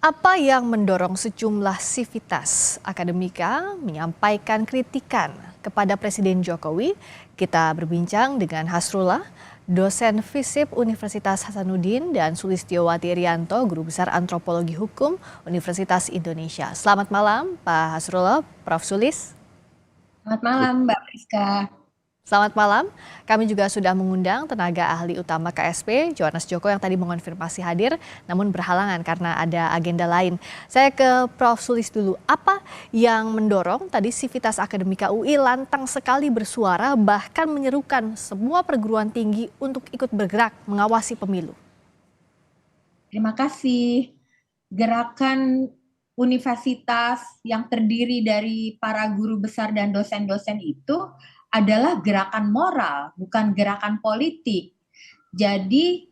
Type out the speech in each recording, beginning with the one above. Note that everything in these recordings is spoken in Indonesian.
Apa yang mendorong sejumlah sivitas akademika menyampaikan kritikan kepada Presiden Jokowi? Kita berbincang dengan Hasrullah, dosen FISIP Universitas Hasanuddin, dan Sulistiowati Rianto, Guru Besar Antropologi Hukum Universitas Indonesia. Selamat malam Pak Hasrullah, Prof. Sulis. Selamat malam, Mbak Priska. Selamat malam, kami juga sudah mengundang tenaga ahli utama KSP, Johannes Joko, yang tadi mengonfirmasi hadir namun berhalangan karena ada agenda lain. Saya ke Prof. Sulis dulu, apa yang mendorong tadi Sivitas Akademika UI lantang sekali bersuara bahkan menyerukan semua perguruan tinggi untuk ikut bergerak mengawasi pemilu? Terima kasih. Gerakan universitas yang terdiri dari para guru besar dan dosen-dosen itu adalah gerakan moral, bukan gerakan politik. Jadi,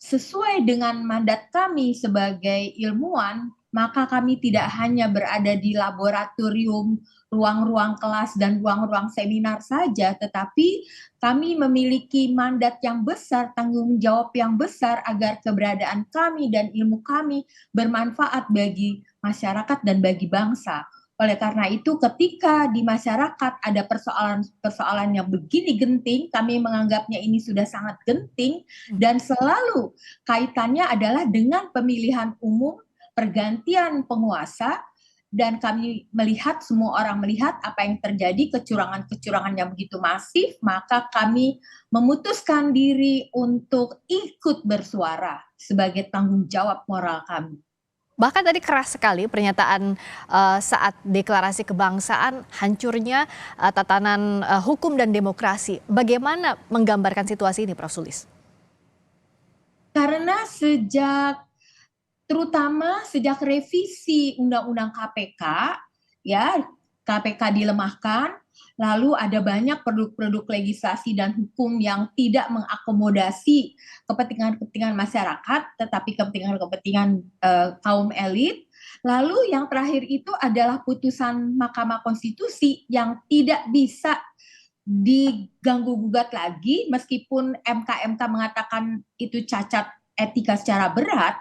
sesuai dengan mandat kami sebagai ilmuwan, maka kami tidak hanya berada di laboratorium, ruang-ruang kelas, dan ruang-ruang seminar saja, tetapi kami memiliki mandat yang besar, tanggung jawab yang besar agar keberadaan kami dan ilmu kami bermanfaat bagi masyarakat dan bagi bangsa. Oleh karena itu, ketika di masyarakat ada persoalan-persoalan yang begini genting, kami menganggapnya ini sudah sangat genting dan selalu kaitannya adalah dengan pemilihan umum, pergantian penguasa, dan kami melihat, semua orang melihat apa yang terjadi, kecurangan-kecurangan yang begitu masif, maka kami memutuskan diri untuk ikut bersuara sebagai tanggung jawab moral kami. Bahkan tadi keras sekali pernyataan saat deklarasi kebangsaan, hancurnya tatanan hukum dan demokrasi. Bagaimana menggambarkan situasi ini, Prof. Sulis? Karena terutama sejak revisi Undang-Undang KPK, ya, KPK dilemahkan, lalu ada banyak produk-produk legislasi dan hukum yang tidak mengakomodasi kepentingan-kepentingan masyarakat, tetapi kepentingan-kepentingan kaum elit. Lalu yang terakhir itu adalah putusan Mahkamah Konstitusi yang tidak bisa diganggu gugat lagi, meskipun MK mengatakan itu cacat etika secara berat,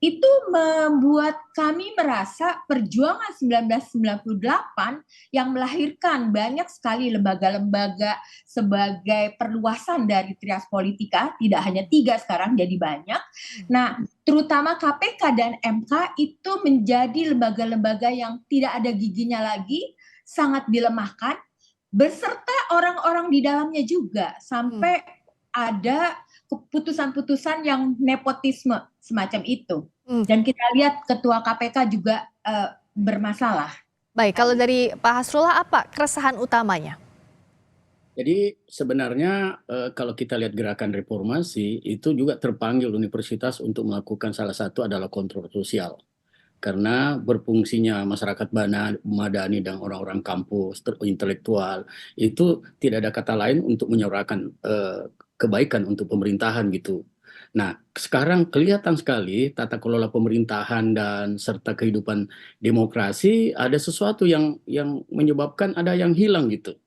itu membuat kami merasa perjuangan 1998 yang melahirkan banyak sekali lembaga-lembaga sebagai perluasan dari trias politika, tidak hanya 3 sekarang jadi banyak. Nah, terutama KPK dan MK itu menjadi lembaga-lembaga yang tidak ada giginya lagi, sangat dilemahkan, beserta orang-orang di dalamnya juga, sampai ada keputusan-putusan yang nepotisme semacam itu. Dan kita lihat ketua KPK juga bermasalah. Baik, kalau dari Pak Hasrullah, apa keresahan utamanya? Jadi sebenarnya kalau kita lihat gerakan reformasi itu juga terpanggil universitas untuk melakukan, salah satu adalah kontrol sosial. Karena berfungsinya masyarakat madani dan orang-orang kampus, intelektual, itu tidak ada kata lain untuk menyuarakan kebaikan untuk pemerintahan gitu. Nah, sekarang kelihatan sekali tata kelola pemerintahan dan serta kehidupan demokrasi ada sesuatu yang menyebabkan ada yang hilang gitu.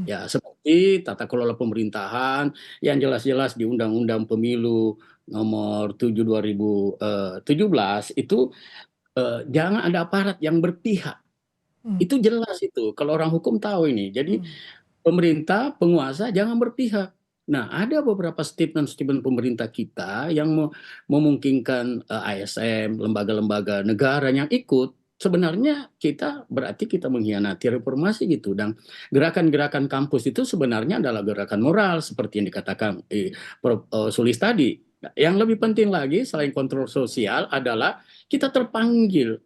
Ya, seperti tata kelola pemerintahan yang jelas-jelas di Undang-Undang Pemilu nomor 7 2017 itu jangan ada aparat yang berpihak. Itu jelas itu. Kalau orang hukum tahu ini. Jadi pemerintah, penguasa jangan berpihak. Nah, ada beberapa statement-statement pemerintah kita yang memungkinkan ASN, lembaga-lembaga negara yang ikut. Sebenarnya berarti kita mengkhianati reformasi gitu. Dan gerakan-gerakan kampus itu sebenarnya adalah gerakan moral seperti yang dikatakan Prof. Sulis tadi. Yang lebih penting lagi selain kontrol sosial adalah kita terpanggil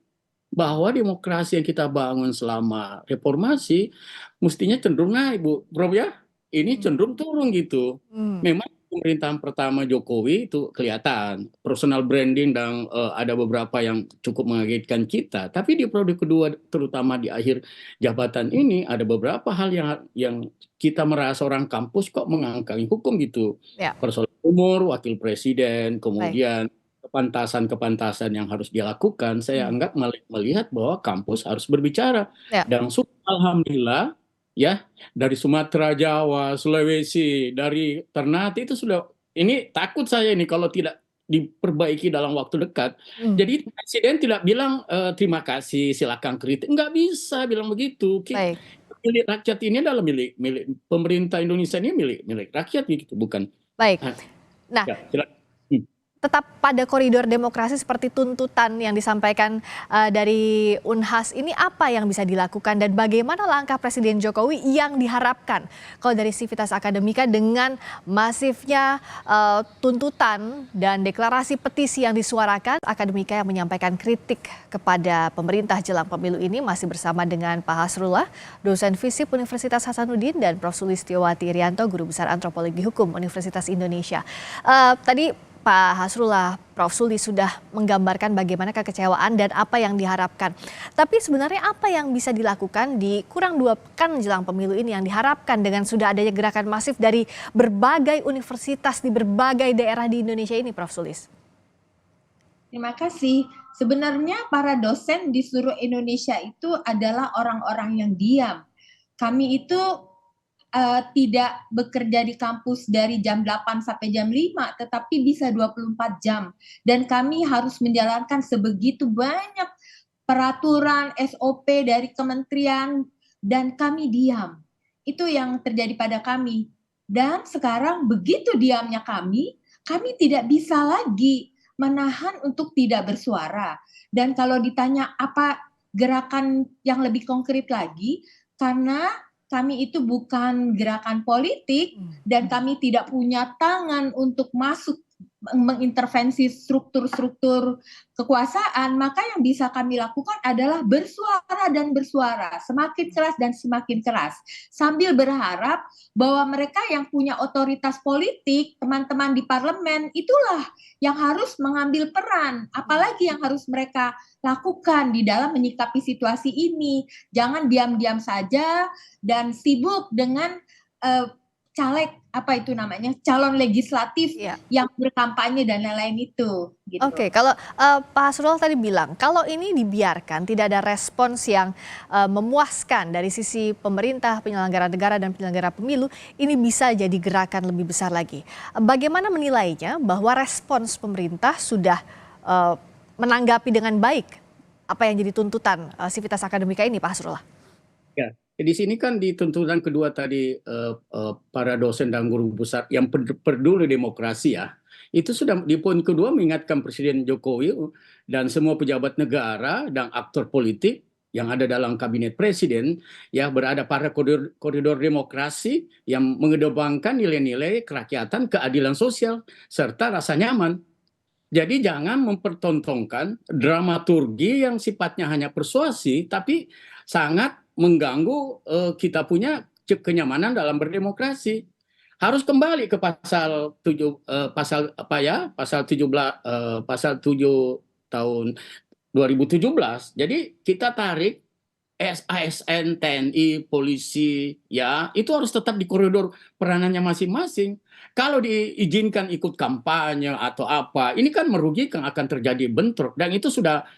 bahwa demokrasi yang kita bangun selama reformasi mestinya cenderung naik, Bu. Bro ya, ini cenderung turun gitu. Memang pemerintahan pertama Jokowi itu kelihatan personal branding dan ada beberapa yang cukup mengagetkan kita. Tapi di periode kedua, terutama di akhir jabatan ini, ada beberapa hal yang kita merasa orang kampus kok mengangkangi hukum gitu. Ya, Persoalan umur, wakil presiden, baik. kemudian kepantasan-kepantasan yang harus dia lakukan, saya anggap melihat bahwa kampus harus berbicara. Ya. Dan alhamdulillah ya, dari Sumatera, Jawa, Sulawesi, dari Ternate itu sudah, ini takut saya ini kalau tidak diperbaiki dalam waktu dekat. Hmm, Jadi presiden tidak bilang terima kasih, silakan kritik, nggak bisa bilang begitu. baik. Milik rakyat ini adalah milik milik pemerintah Indonesia, ini milik milik rakyat gitu, bukan. Baik. Ah, Nah, ya, silakan. Hmm. tetap pada koridor demokrasi seperti tuntutan yang disampaikan dari Unhas ini, apa yang bisa dilakukan dan bagaimana langkah Presiden Jokowi yang diharapkan kalau dari Civitas Akademika dengan masifnya tuntutan dan deklarasi petisi yang disuarakan, Akademika yang menyampaikan kritik kepada pemerintah jelang pemilu ini masih bersama dengan Pak Hasrullah, dosen FISIP Universitas Hasanuddin, dan Prof. Sulistiowati Irianto, Guru Besar Antropologi Hukum Universitas Indonesia. Tadi Pak Hasrullah, Prof. Suli sudah menggambarkan bagaimana kekecewaan dan apa yang diharapkan. Tapi sebenarnya apa yang bisa dilakukan di kurang 2 pekan jelang pemilu ini yang diharapkan dengan sudah adanya gerakan masif dari berbagai universitas di berbagai daerah di Indonesia ini, Prof. Sulis? Terima kasih. Sebenarnya para dosen di seluruh Indonesia itu adalah orang-orang yang diam. Kami itu tidak bekerja di kampus dari jam 8 sampai jam 5, tetapi bisa 24 jam. Dan kami harus menjalankan sebegitu banyak peraturan SOP dari kementerian, dan kami diam. Itu yang terjadi pada kami. Dan sekarang begitu diamnya kami tidak bisa lagi menahan untuk tidak bersuara. Dan kalau ditanya apa gerakan yang lebih konkret lagi, karena kami itu bukan gerakan politik dan kami tidak punya tangan untuk masuk mengintervensi struktur-struktur kekuasaan, maka yang bisa kami lakukan adalah bersuara dan bersuara, semakin keras dan semakin keras, sambil berharap bahwa mereka yang punya otoritas politik, teman-teman di parlemen, itulah yang harus mengambil peran, apalagi yang harus mereka lakukan di dalam menyikapi situasi ini. Jangan diam-diam saja dan sibuk dengan caleg, apa itu namanya, calon legislatif yang berkampanye dan lain-lain itu. Gitu. Oke, kalau Pak Hasrullah tadi bilang, kalau ini dibiarkan tidak ada respons yang memuaskan dari sisi pemerintah, penyelenggara negara dan penyelenggara pemilu, ini bisa jadi gerakan lebih besar lagi. Bagaimana menilainya bahwa respons pemerintah sudah menanggapi dengan baik apa yang jadi tuntutan Civitas Akademika ini, Pak Hasrullah? Ya, di sini kan di tuntutan kedua tadi para dosen dan guru besar yang peduli demokrasi ya, itu sudah di poin kedua mengingatkan Presiden Jokowi dan semua pejabat negara dan aktor politik yang ada dalam kabinet presiden ya berada pada koridor demokrasi yang mengedepankan nilai-nilai kerakyatan, keadilan sosial serta rasa nyaman. Jadi jangan mempertontonkan dramaturgi yang sifatnya hanya persuasi tapi sangat mengganggu kita punya kenyamanan dalam berdemokrasi. Harus kembali ke pasal 7 pasal 7 tahun 2017. Jadi kita tarik ASN, TNI, polisi, ya itu harus tetap di koridor peranannya masing-masing. Kalau diizinkan ikut kampanye atau apa, ini kan merugikan, akan terjadi bentrok, dan itu sudah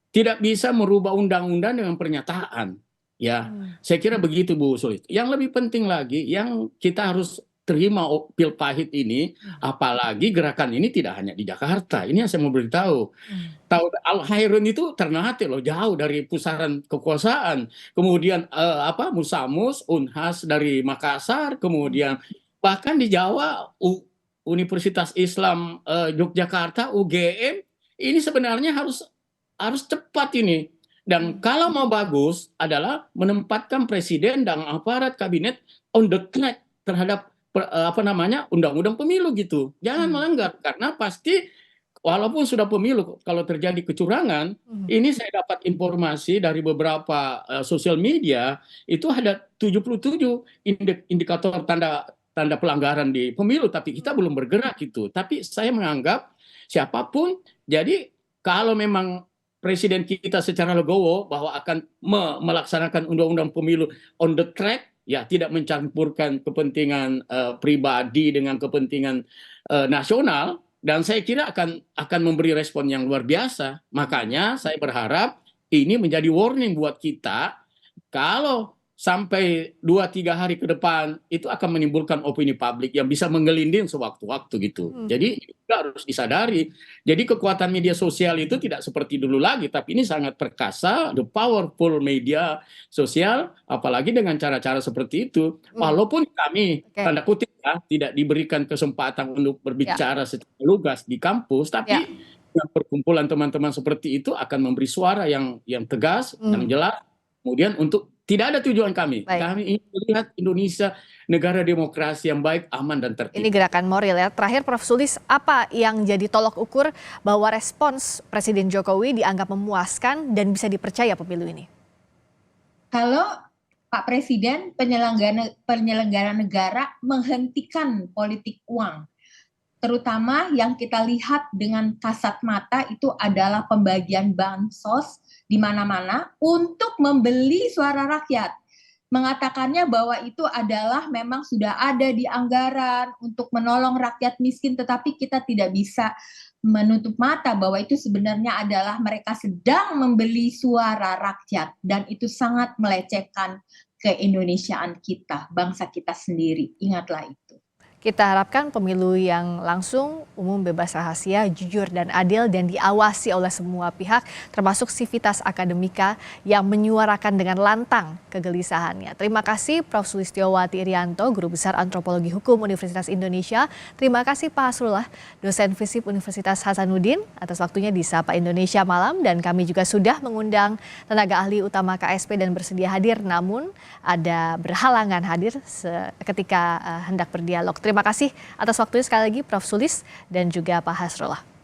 tidak bisa merubah undang-undang dengan pernyataan. Ya, saya kira begitu Bu Sulit. Yang lebih penting lagi, yang kita harus terima pil pahit ini, apalagi gerakan ini tidak hanya di Jakarta. Ini yang saya mau beritahu. Tahu Al-Khairun itu Ternate loh, jauh dari pusaran kekuasaan. Kemudian Musamus, Unhas dari Makassar, kemudian bahkan di Jawa Universitas Islam Yogyakarta UGM ini sebenarnya harus cepat ini. Dan kalau mau bagus adalah menempatkan presiden dan aparat kabinet on the track terhadap undang-undang pemilu gitu. Jangan melanggar, karena pasti walaupun sudah pemilu, kalau terjadi kecurangan, ini saya dapat informasi dari beberapa sosial media, itu ada 77 indikator tanda pelanggaran di pemilu, tapi kita belum bergerak gitu. Tapi saya menganggap siapapun, jadi kalau memang Presiden kita secara legowo bahwa akan melaksanakan undang-undang pemilu on the track, ya tidak mencampurkan kepentingan pribadi dengan kepentingan nasional, dan saya kira akan memberi respon yang luar biasa. Makanya saya berharap ini menjadi warning buat kita, kalau sampai 2-3 hari ke depan itu akan menimbulkan opini publik yang bisa menggelinding sewaktu-waktu gitu. Jadi juga harus disadari. Jadi kekuatan media sosial itu tidak seperti dulu lagi, tapi ini sangat perkasa, the powerful media sosial, apalagi dengan cara-cara seperti itu. Walaupun kami, tanda kutip ya, tidak diberikan kesempatan untuk berbicara secara lugas di kampus, tapi perkumpulan teman-teman seperti itu akan memberi suara yang tegas, yang jelas. Kemudian untuk tidak ada tujuan kami. Kami ingin melihat Indonesia negara demokrasi yang baik, aman, dan tertib. Ini gerakan moral ya. Terakhir Prof. Sulis, apa yang jadi tolok ukur bahwa respons Presiden Jokowi dianggap memuaskan dan bisa dipercaya pemilu ini? Kalau Pak Presiden penyelenggara negara menghentikan politik uang, terutama yang kita lihat dengan kasat mata itu adalah pembagian bansos di mana-mana untuk membeli suara rakyat. Mengatakannya bahwa itu adalah memang sudah ada di anggaran untuk menolong rakyat miskin, tetapi kita tidak bisa menutup mata bahwa itu sebenarnya adalah mereka sedang membeli suara rakyat, dan itu sangat melecehkan keindonesiaan kita, bangsa kita sendiri. Ingatlah itu. Kita harapkan pemilu yang langsung, umum, bebas rahasia, jujur dan adil, dan diawasi oleh semua pihak, termasuk sivitas akademika yang menyuarakan dengan lantang kegelisahannya. Terima kasih Prof. Sulistiowati Irianto, Guru Besar Antropologi Hukum Universitas Indonesia. Terima kasih Pak Hasrullah, dosen FISIP Universitas Hasanuddin, atas waktunya di Sapa Indonesia Malam. Dan kami juga sudah mengundang tenaga ahli utama KSP dan bersedia hadir, namun ada berhalangan hadir ketika hendak berdialog. Terima kasih atas waktunya sekali lagi Prof. Sulis dan juga Pak Hasrullah.